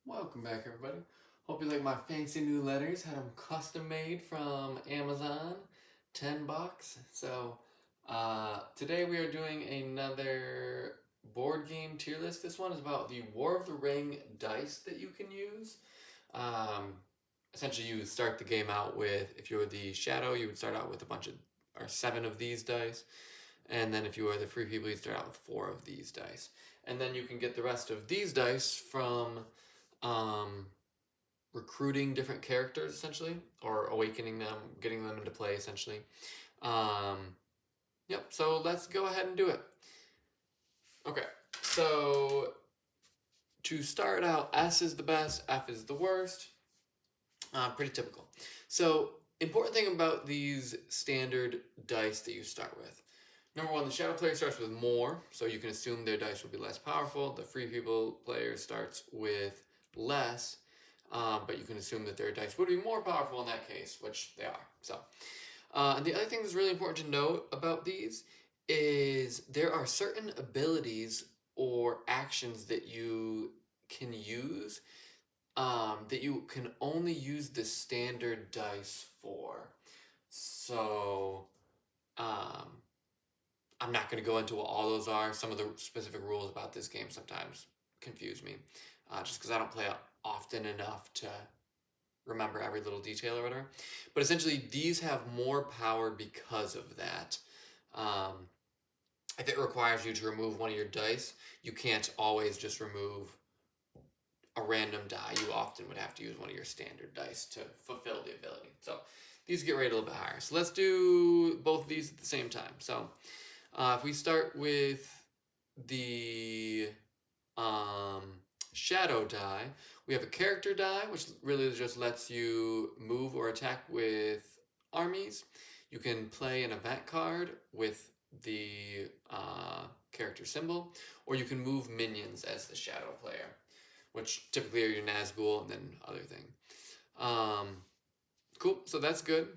Welcome back, everybody. Hope you like my fancy new letters. Had them custom made from Amazon, $10. Today we are doing another board game tier list. This one is about the War of the Ring dice that you can use. Um, Essentially, you start the game out with, if you were the Shadow, you would start out with a bunch of, or 7 of these dice. And then if you were the Free People, you'd start out with 4 of these dice. And then you can get the rest of these dice from um, recruiting different characters essentially, or awakening them, getting them into play essentially. Um, yep. So let's go ahead and do it. Okay. So to start out, S is the best, F is the worst. Pretty typical. So important thing about these standard dice that you start with. Number one, the shadow player starts with more, so you can assume their dice will be less powerful. The free people player starts with less, but you can assume that their dice would be more powerful in that case, which they are. And the other thing that's really important to note about these is there are certain abilities or actions that you can use that you can only use the standard dice for. So, um, I'm not going to go into what all those are. Some of the specific rules about this game sometimes confuse me, just because I don't play it often enough to remember every little detail or whatever. But essentially, these have more power because of that. Um, if it requires you to remove one of your dice, you can't always just remove a random die. You often would have to use one of your standard dice to fulfill the ability. So these get rated a little bit higher. So let's do both of these at the same time. So if we start with the um, shadow die, we have a character die, which really just lets you move or attack with armies. You can play an event card with the character symbol, or you can move minions as the shadow player, which typically are your Nazgul and then other thing. Cool, so that's good.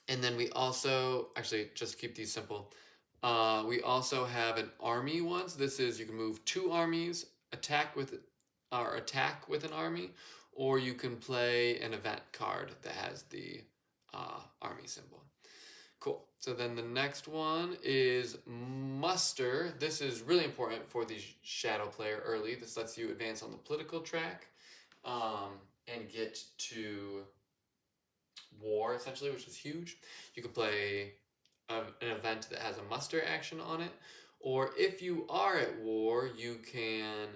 And then we also, actually, just to keep these simple, we also have an army one. So this is you can move 2 armies, attack with an army, or you can play an event card that has the army symbol. Cool. So then the next one is muster. This is really important for the shadow player early. This lets you advance on the political track and get to war essentially, which is huge. You can play an event that has a muster action on it, or if you are at war, you can.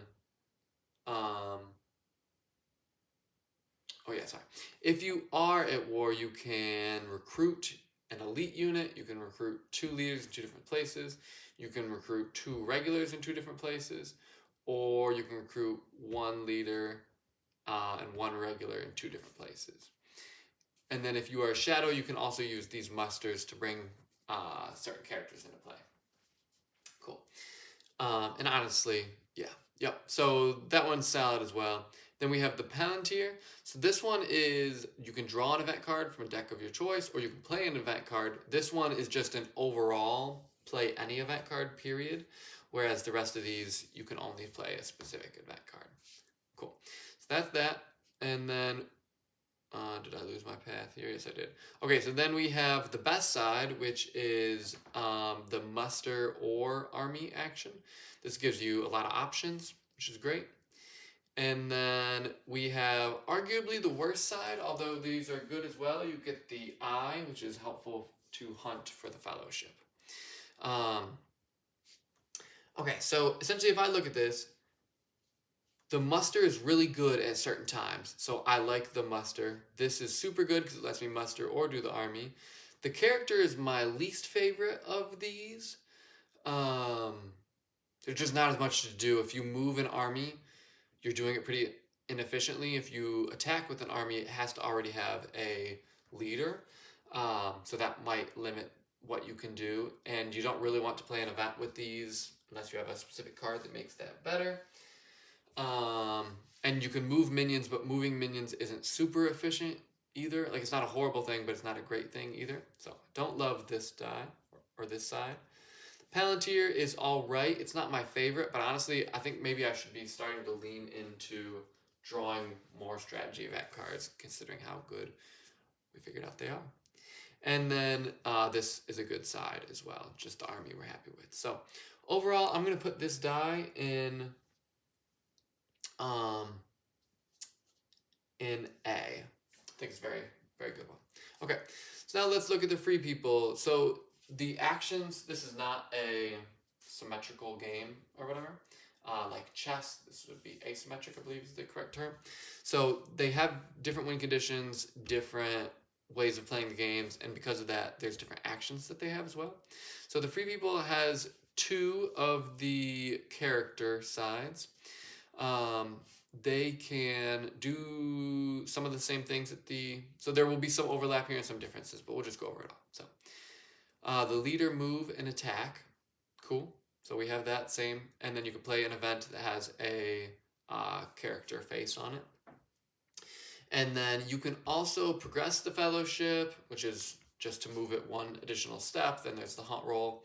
Oh yeah, sorry. If you are at war, you can recruit an elite unit. You can recruit 2 leaders in 2 different places. You can recruit 2 regulars in 2 different places, or you can recruit 1 leader and 1 regular in 2 different places. And then if you are a shadow, you can also use these musters to bring certain characters into play. Cool. And honestly, yeah. Yep. So that one's solid as well. Then we have the Palantir. So this one is you can draw an event card from a deck of your choice, or you can play an event card. This one is just an overall play any event card, period. Whereas the rest of these, you can only play a specific event card. Cool. So that's that. And then did I lose my path here? Yes, I did. Okay, so then we have the best side, which is the muster or army action. This gives you a lot of options, which is great. And then we have arguably the worst side, although these are good as well. You get the eye, which is helpful to hunt for the fellowship. Okay, so essentially, if I look at this, the muster is really good at certain times, so I like the muster. This is super good because it lets me muster or do the army. The character is my least favorite of these. There's just not as much to do. If you move an army, you're doing it pretty inefficiently. If you attack with an army, it has to already have a leader, so that might limit what you can do. And you don't really want to play an event with these unless you have a specific card that makes that better. And you can move minions, but moving minions isn't super efficient either. Like, it's not a horrible thing, but it's not a great thing either. So don't love this die or this side. Palantir is all right. It's not my favorite, but honestly, I think maybe I should be starting to lean into drawing more strategy event cards, considering how good we figured out they are. And then this is a good side as well, just the army we're happy with. So overall, I'm going to put this die in A. I think it's a very, very good one. Okay, so now let's look at the free people. So the actions, this is not a symmetrical game or whatever. Like chess, this would be asymmetric, I believe is the correct term. So they have different win conditions, different ways of playing the games, and because of that, there's different actions that they have as well. So the free people has 2 of the character sides. They can do some of the same things at so there will be some overlap here and some differences, but we'll just go over it all. So the leader move and attack, cool. So we have that same, and then you can play an event that has a character face on it. And then you can also progress the fellowship, which is just to move it 1 additional step. Then there's the hunt roll.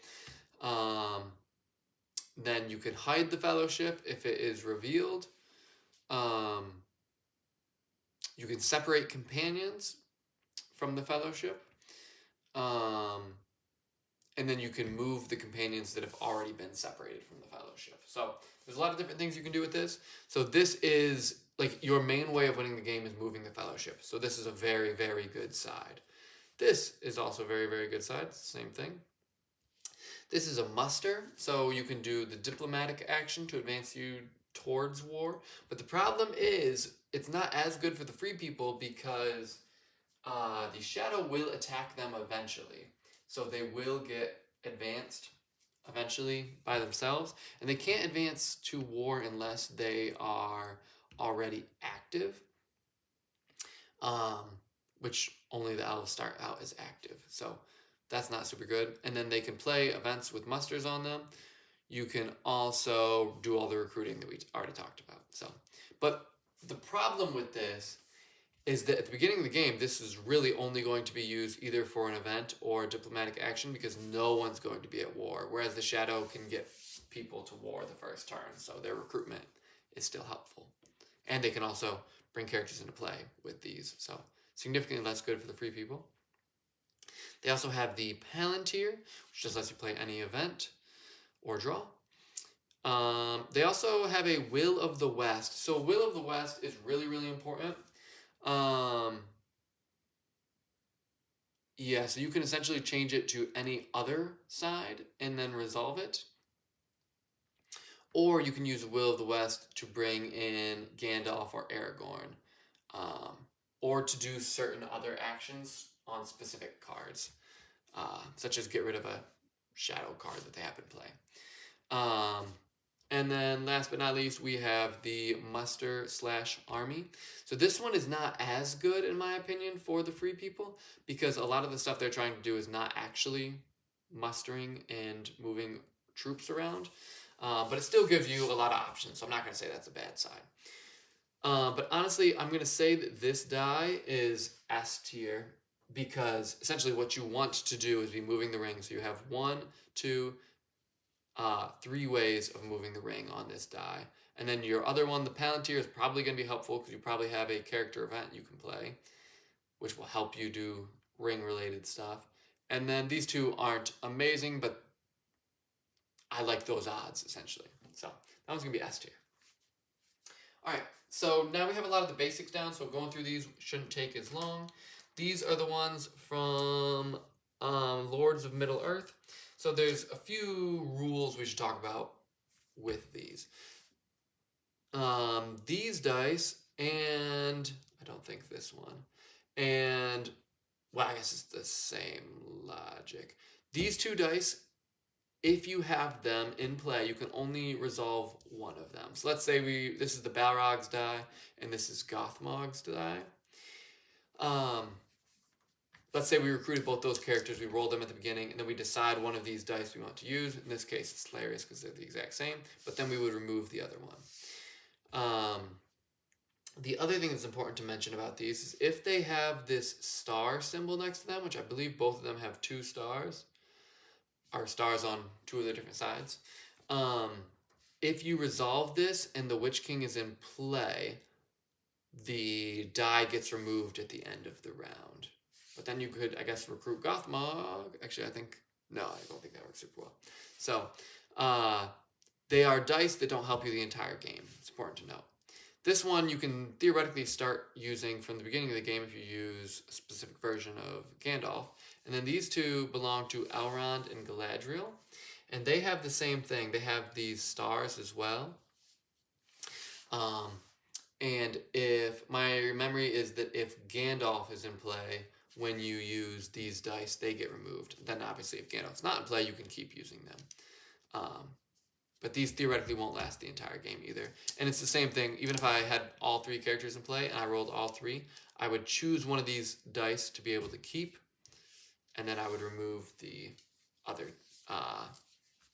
Then you can hide the fellowship if it is revealed. You can separate companions from the fellowship. And then you can move the companions that have already been separated from the fellowship. So there's a lot of different things you can do with this. So this is like your main way of winning the game is moving the fellowship. So this is a very, very good side. This is also a very, very good side. It's the same thing. This is a muster. So you can do the diplomatic action to advance you towards war. But the problem is it's not as good for the free people because the shadow will attack them eventually. So they will get advanced eventually by themselves. And they can't advance to war unless they are already active. Which only the elves start out as active. So that's not super good. And then they can play events with musters on them. You can also do all the recruiting that we already talked about. So, but the problem with this is that at the beginning of the game, this is really only going to be used either for an event or a diplomatic action because no one's going to be at war, whereas the Shadow can get people to war the first turn, so their recruitment is still helpful. And they can also bring characters into play with these, so significantly less good for the free people. They also have the Palantir, which just lets you play any event or draw. They also have a Will of the West. So Will of the West is really, really important. Yeah, so you can essentially change it to any other side and then resolve it. Or you can use Will of the West to bring in Gandalf or Aragorn. Or to do certain other actions on specific cards. Such as get rid of a shadow card that they happen to play. And then last but not least, we have the Muster/Army. So this one is not as good, in my opinion, for the free people, because a lot of the stuff they're trying to do is not actually mustering and moving troops around. But it still gives you a lot of options, so I'm not going to say that's a bad side. But honestly, I'm going to say that this die is S tier, because essentially what you want to do is be moving the ring. So you have 1, 2, 3 ways of moving the ring on this die. And then your other one, the Palantir, is probably going to be helpful because you probably have a character event you can play, which will help you do ring-related stuff. And then these 2 aren't amazing, but I like those odds, essentially. So that one's going to be S tier. All right, so now we have a lot of the basics down, so going through these shouldn't take as long. These are the ones from Lords of Middle-earth. So there's a few rules we should talk about with these. These dice, and I don't think this one, and, well, I guess it's the same logic. These 2 dice, if you have them in play, you can only resolve one of them. So let's say this is the Balrog's die, and this is Gothmog's die. Let's say we recruited both those characters, we rolled them at the beginning, and then we decide one of these dice we want to use. In this case, it's hilarious because they're the exact same, but then we would remove the other one. The other thing that's important to mention about these is if they have this star symbol next to them, which I believe both of them have 2 stars, or stars on 2 of the different sides. If you resolve this and the Witch King is in play, the die gets removed at the end of the round. But then you could, I guess, recruit Gothmog. Actually, I think, no, I don't think that works super well. So, they are dice that don't help you the entire game. It's important to note. This one you can theoretically start using from the beginning of the game if you use a specific version of Gandalf. And then these two belong to Elrond and Galadriel. And they have the same thing. They have these stars as well. And if my memory is that if Gandalf is in play, when you use these dice, they get removed. Then obviously if Gandalf's not in play, you can keep using them. But these theoretically won't last the entire game either. And it's the same thing, even if I had all three characters in play and I rolled all three, I would choose one of these dice to be able to keep, and then I would remove the other,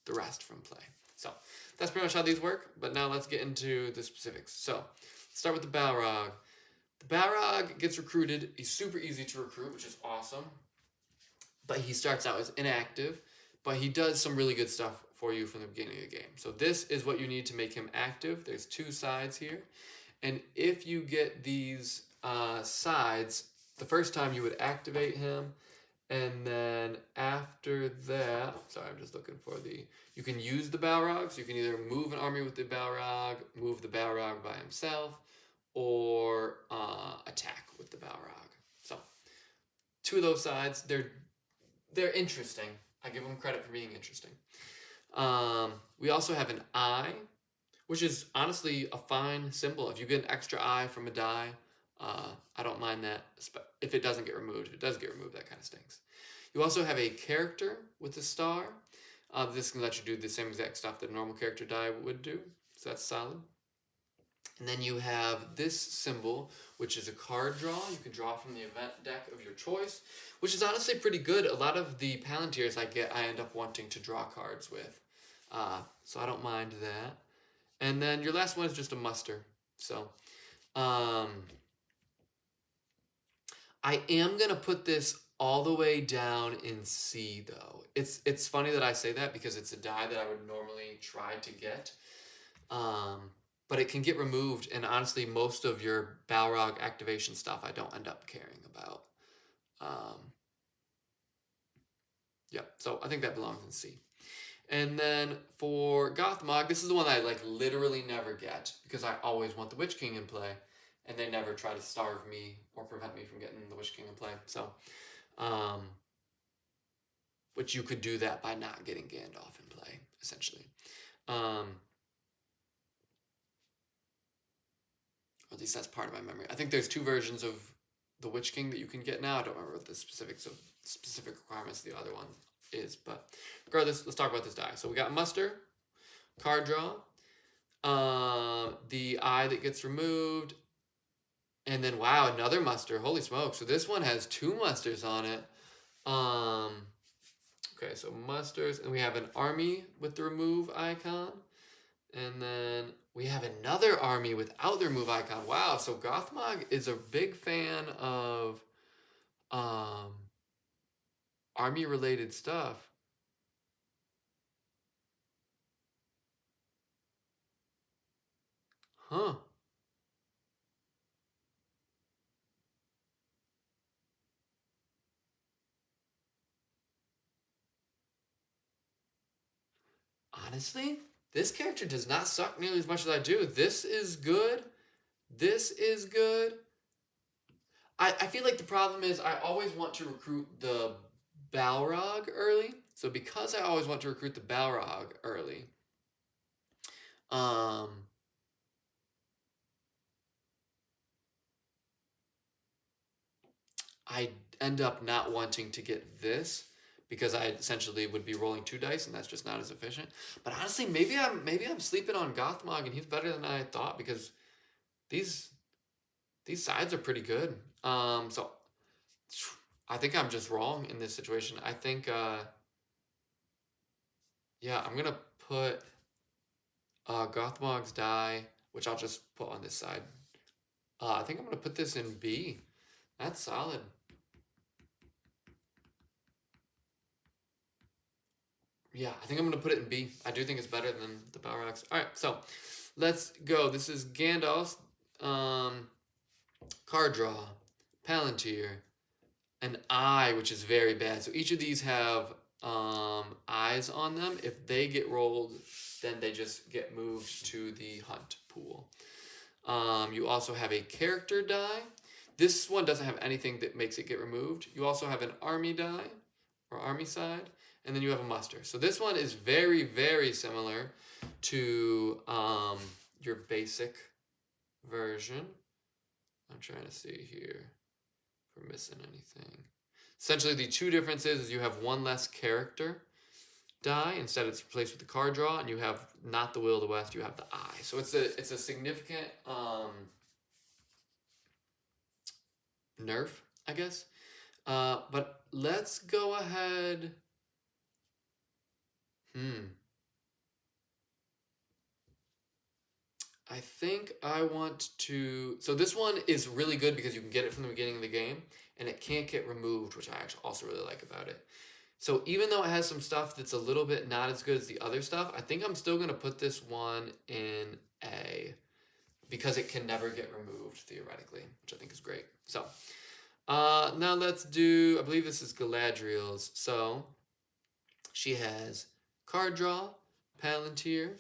the rest from play. So that's pretty much how these work, but now let's get into the specifics. So let's start with the Balrog. The Balrog gets recruited. He's super easy to recruit, which is awesome. But he starts out as inactive, but he does some really good stuff for you from the beginning of the game. So this is what you need to make him active. There's two sides here. And if you get these sides, the first time you would activate him, and then after that, sorry, I'm just looking for you can use the Balrog, so you can either move an army with the Balrog, move the Balrog by himself, or attack with the Balrog. So, two of those sides, they're interesting. I give them credit for being interesting. We also have an eye, which is honestly a fine symbol. If you get an extra eye from a die, I don't mind that if it doesn't get removed. If it does get removed, that kind of stinks. You also have a character with a star. This can let you do the same exact stuff that a normal character die would do, so that's solid. And then you have this symbol, which is a card draw. You can draw from the event deck of your choice, which is honestly pretty good. A lot of the Palantirs I end up wanting to draw cards with. So I don't mind that. And then your last one is just a muster. So I am going to put this all the way down in C, though. It's funny that I say that because it's a die that I would normally try to get. But it can get removed, and honestly, most of your Balrog activation stuff I don't end up caring about. Yeah, so I think that belongs in C. And then for Gothmog, this is the one that I literally never get because I always want the Witch King in play, and they never try to starve me or prevent me from getting the Witch King in play. So, which you could do that by not getting Gandalf in play, essentially. Or at least that's part of my memory. I think there's two versions of the Witch King that you can get now. I don't remember what the specific requirements of the other one is, but regardless, let's talk about this die. So we got muster, card draw, the eye that gets removed, and then wow, another muster. Holy smoke! So this one has two musters on it. Okay, so musters, and we have an army with the remove icon, and then we have another army without the remove icon. Wow, so Gothmog is a big fan of army-related stuff. Huh. Honestly, this character does not suck nearly as much as I do. This is good. This is good. I feel like the problem is I always want to recruit the Balrog early. So because I always want to recruit the Balrog early, I end up not wanting to get this because I essentially would be rolling two dice, and that's just not as efficient. But honestly, maybe I'm sleeping on Gothmog, and he's better than I thought because these sides are pretty good. So I think I'm just wrong in this situation. I think yeah, I'm gonna put Gothmog's die, which I'll just put on this side. I think I'm gonna put this in B. That's solid. Yeah, I think I'm going to put it in B. I do think it's better than the Balrogs. All right, so let's go. This is Gandalf. card draw, Palantir, an eye, which is very bad. So each of these have eyes on them. If they get rolled, then they just get moved to the hunt pool. You also have a character die. This one doesn't have anything that makes it get removed. You also have an army die, or army side, and then you have a muster. So this one is very, very similar to your basic version. I'm trying to see here if we're missing anything. Essentially, the two differences is you have one less character die. Instead, it's replaced with the card draw, and you have not the Will of the West, you have the eye. So it's a significant nerf, I guess. But let's go ahead. I think I want to. So this one is really good because you can get it from the beginning of the game, and it can't get removed, which I actually also really like about it. So even though it has some stuff that's a little bit not as good as the other stuff, I think I'm still going to put this one in A because it can never get removed, theoretically, which I think is great. So now let's do, I believe this is Galadriel's. So she has card draw, Palantir,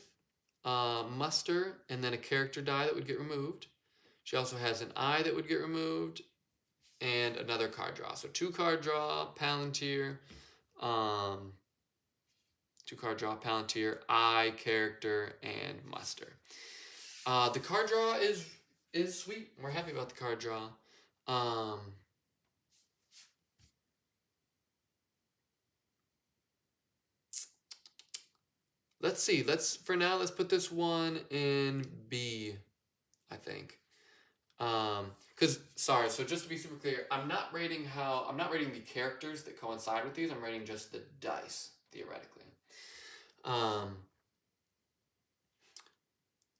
muster, and then a character die that would get removed. She also has an eye that would get removed, and another card draw. So 2 card draw, Palantir, 2 card draw, Palantir, eye, character, and muster. The card draw is sweet. We're happy about the card draw. Let's see. For now, let's put this one in B, I think. Sorry, so just to be super clear, I'm not rating the characters that coincide with these. I'm rating just the dice, theoretically.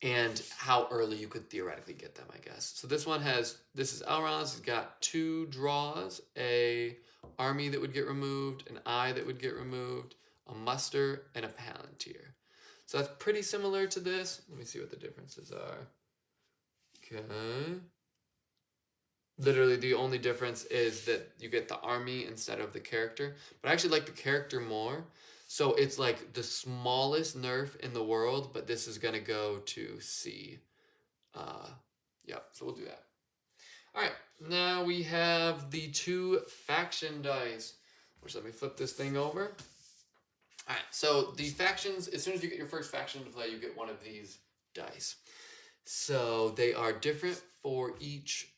And how early you could theoretically get them, I guess. So this is Elrond's. He's got 2 draws, a army that would get removed, an eye that would get removed, a muster, and a Palantir. So that's pretty similar to this. Let me see what the differences are. Okay. Literally, the only difference is that you get the army instead of the character. But I actually like the character more. So it's like the smallest nerf in the world, but this is going to go to C. Yeah, so we'll do that. All right, now we have the 2 faction dice, which let me flip this thing over. All right, so the factions, as soon as you get your first faction to play, you get one of these dice. So they are different for each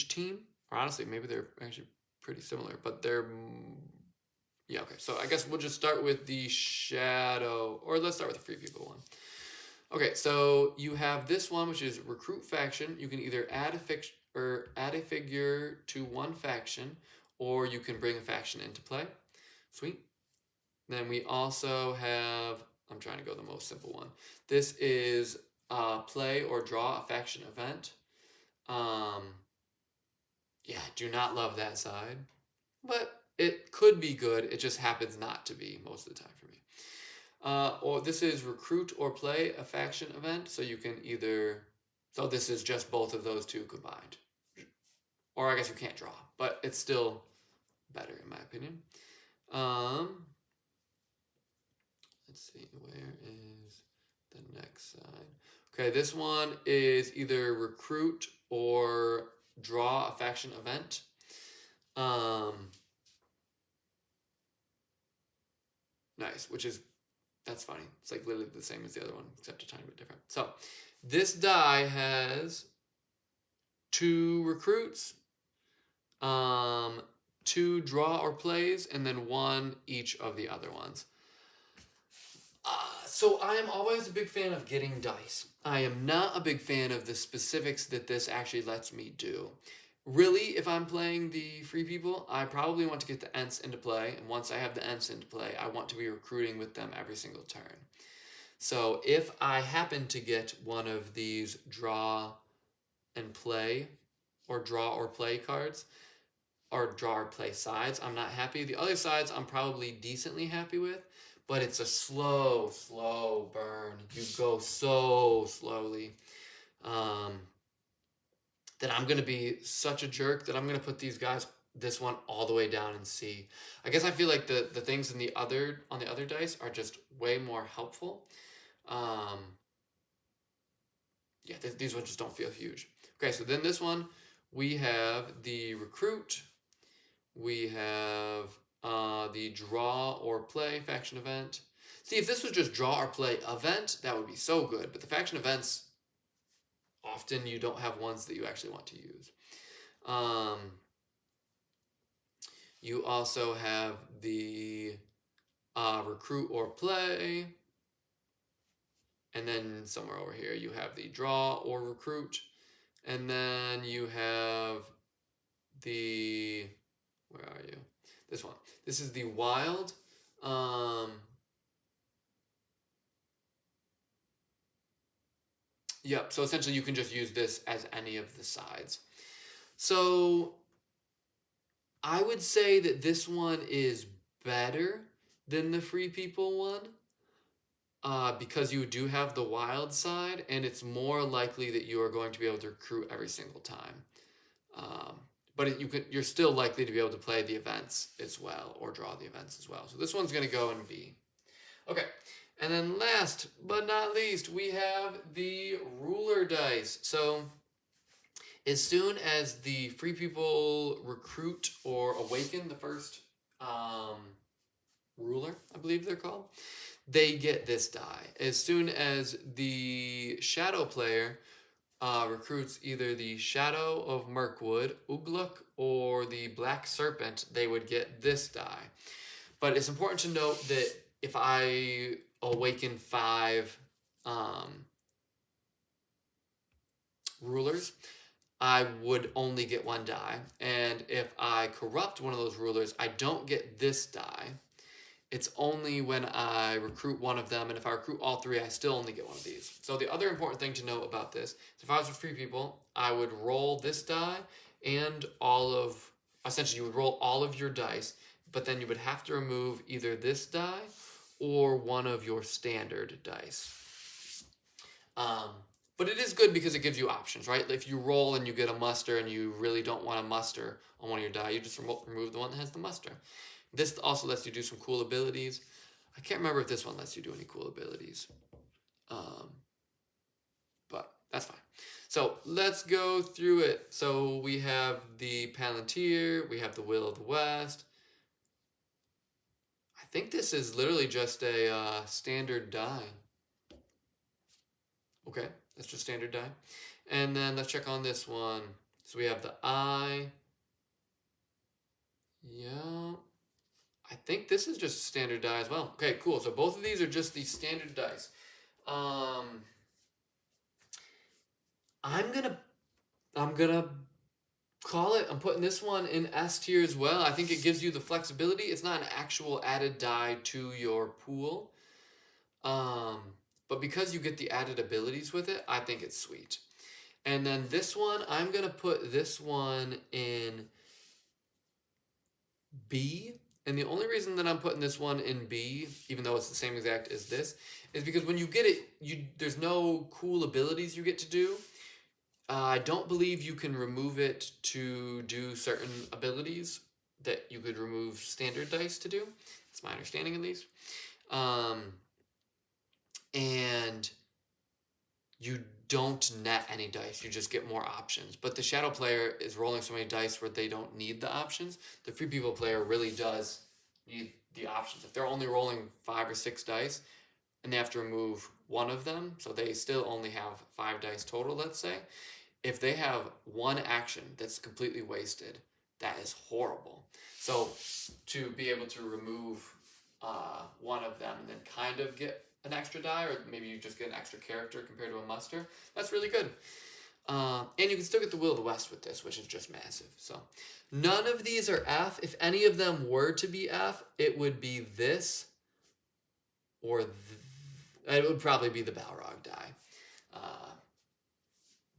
team, or honestly, maybe they're actually pretty similar, but they're, yeah, okay. So I guess we'll just start with the Shadow, or let's start with the Free People one. Okay, so you have this one, which is Recruit Faction. You can either add a figure to one faction, or you can bring a faction into play. Sweet. Then we also have, I'm trying to go the most simple one. This is play or draw a faction event. Yeah, do not love that side, but it could be good. It just happens not to be most of the time for me. Or this is recruit or play a faction event. So you can so this is just both of those 2 combined. Or I guess you can't draw, but it's still better in my opinion. Let's see, where is the next side? Okay, this one is either recruit or draw a faction event. Nice, that's funny. It's like literally the same as the other one, except a tiny bit different. So this die has 2 recruits, 2 draw or plays, and then 1 each of the other ones. So I am always a big fan of getting dice. I am not a big fan of the specifics that this actually lets me do. Really, if I'm playing the Free People, I probably want to get the Ents into play, and once I have the Ents into play, I want to be recruiting with them every single turn. So if I happen to get one of these draw and play, or draw or play cards, or draw or play sides, I'm not happy. The other sides I'm probably decently happy with, but it's a slow burn. You go so slowly. then I'm going to be such a jerk that I'm going to put this one all the way down in C. I guess I feel like the things on the other dice are just way more helpful. Yeah, these ones just don't feel huge. Okay, so then this one, we have the recruit. We have the draw or play faction event. See, if this was just draw or play event, that would be so good. But the faction events, often you don't have ones that you actually want to use. You also have the recruit or play. And then somewhere over here, you have the draw or recruit. And then you have the, where are you? This one. This is the wild. Yep, so essentially you can just use this as any of the sides. So I would say that this one is better than the Free People one. Because you do have the wild side, and it's more likely that you are going to be able to recruit every single time. But you're still likely to be able to play the events as well, or draw the events as well. So this one's going to go in B. Okay, and then last but not least, we have the ruler dice. So as soon as the Free People recruit or awaken the first ruler, I believe they're called, they get this die. As soon as the shadow player recruits either the Shadow of Mirkwood, Ugluk, or the Black Serpent, they would get this die. But it's important to note that if I awaken 5 rulers, I would only get 1 die. And if I corrupt one of those rulers, I don't get this die. It's only when I recruit one of them, and if I recruit all 3, I still only get one of these. So the other important thing to know about this is if I was with Free People, I would roll this die and essentially you would roll all of your dice, but then you would have to remove either this die or one of your standard dice. But it is good because it gives you options, right? If you roll and you get a muster and you really don't want a muster on one of your die, you just remove the one that has the muster. This also lets you do some cool abilities. I can't remember if this one lets you do any cool abilities. But that's fine. So let's go through it. So we have the Palantir. We have the Will of the West. I think this is literally just a standard die. Okay, that's just standard die. And then let's check on this one. So we have the Eye. Yeah. I think this is just standard die as well. Okay, cool. So both of these are just the standard dice. I'm gonna call it. I'm putting this one in S tier as well. I think it gives you the flexibility. It's not an actual added die to your pool. But because you get the added abilities with it, I think it's sweet. And then this one, I'm gonna put this one in B. And the only reason that I'm putting this one in B, even though it's the same exact as this, is because when you get it, there's no cool abilities you get to do. I don't believe you can remove it to do certain abilities that you could remove standard dice to do. That's my understanding at least. And you don't net any dice, you just get more options. But the shadow player is rolling so many dice where they don't need the options. The Free People player really does need the options. If they're only rolling 5 or 6 dice and they have to remove one of them, so they still only have 5 dice total, let's say. If they have one action that's completely wasted, that is horrible. So to be able to remove one of them and then kind of get an extra die, or maybe you just get an extra character compared to a muster, that's really good. And you can still get the Will of the West with this, which is just massive. So none of these are F. If any of them were to be F, it would be this, or it would probably be the Balrog die.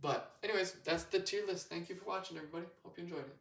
But anyways, that's the tier list. Thank you for watching, everybody. Hope you enjoyed it.